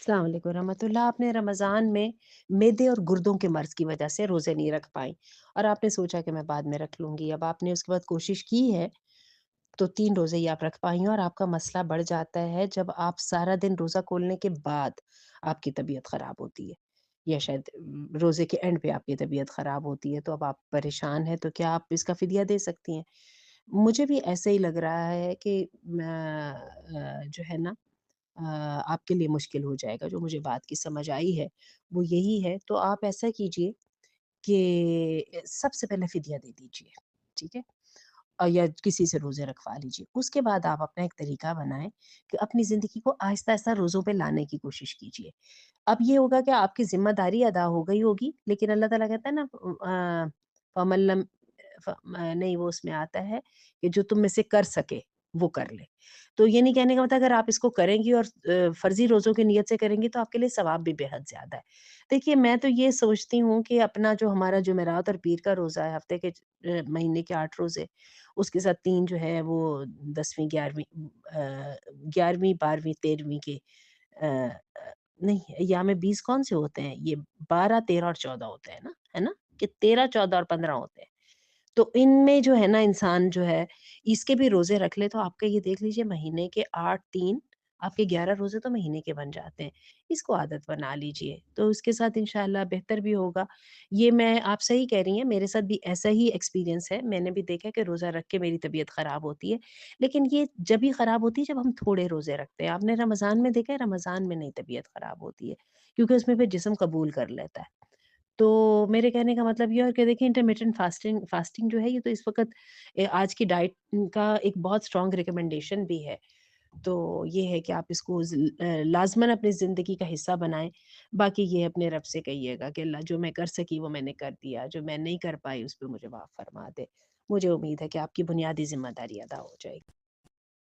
अस्सलाम वालेकुम रहमतुल्लाह। आपने रमज़ान में मैदे और गुर्दों के मर्ज़ की वज़ह से रोज़े नहीं रख पाईं और आपने सोचा कि मैं बाद में रख लूँगी। अब आपने उसके बाद कोशिश की है, तो 3 रोज़े ही आप रख पाई हैं और आपका मसला बढ़ जाता है जब आप सारा दिन रोज़ा खोलने के बाद आपकी तबीयत ख़राब होती है या शायद रोज़े के एंड पे आपकी तबीयत ख़राब होती है, तो अब आप परेशान हैं, तो क्या आप इसका फ़िदया दे सकती हैं? मुझे भी ऐसे ही लग रहा है कि जो है ना आपके लिए मुश्किल हो जाएगा। जो मुझे बात की समझ आई है, वो यही है, तो आप ऐसा कीजिए कि सबसे पहले फ़िदया दे दीजिए, ठीक है? या किसी से रोज़े रखवा लीजिए। उसके बाद आप अपना एक तरीका बनाएँ कि अपनी ज़िंदगी को आहिस्ता-आहिस्ता रोज़ों पे लाने की कोशिश कीजिए। अब ये होगा कि आपकी ज़िम्मेदारी अदा हो गई होगी, लेकिन अल्लाह ताला कहता है ना फमन लम नहीं, वो उसमें आता है कि जो तुम में से कर सके, वो कर ले। तो ये नहीं कहने का मतलब अगर आप इसको करेंगी और फ़र्ज़ी रोज़ों की नीयत से करेंगी तो आपके लिए सवाब भी बेहद ज़्यादा है। देखिए, मैं तो ये सोचती हूँ कि अपना जो हमारा जुमेरात और पीर का रोज़ा है, हफ़्ते के महीने के 8 रोज़े, उसके साथ 3 जो है वो 10वीं, 11वीं 11वीं, 12वीं, 13वीं के नहीं, अय्याम 20 कौन से होते हैं? ये 12, 13 और 14 होते हैं ना, है ना? कि 13, 14 और 15 होते हैं। तो इनमें जो है ना इंसान जो है, इसके भी रोज़े रख ले तो आपका ये देख लीजिए महीने के 8, 3 आपके 11 रोज़े तो महीने के बन जाते हैं। इसको आदत बना लीजिए, तो उसके साथ इंशाअल्लाह बेहतर भी होगा। ये मैं आप सही कह रही हैं, मेरे साथ भी ऐसा ही एक्सपीरियंस है। मैंने भी देखा है कि रोज़ा रख के मेरी तबीयत ख़राब होती है, लेकिन ये जब भी ख़राब होती है जब हम थोड़े रोज़े रखते हैं। आपने रमज़ान में देखा है, रमज़ान में नहीं तबीयत ख़राब होती है, क्योंकि उसमें फिर जिस्म कबूल कर लेता है। तो मेरे कहने का मतलब ये है कि देखिए इंटरमिटेंट फास्टिंग फास्टिंग जो है ये तो इस वक़्त आज की डाइट का एक बहुत स्ट्रॉन्ग रिकमेंडेशन भी है। तो ये है कि आप इसको लाज़मन अपनी ज़िंदगी का हिस्सा बनाएँ। बाकी ये अपने रब से कहिएगा कि अल्लाह, जो मैं कर सकी वो मैंने कर दिया, जो मैं नहीं कर पाई उस पे मुझे माफ़ फ़रमा दे। मुझे उम्मीद है कि आपकी बुनियादी ज़िम्मेदारी अदा हो जाएगी।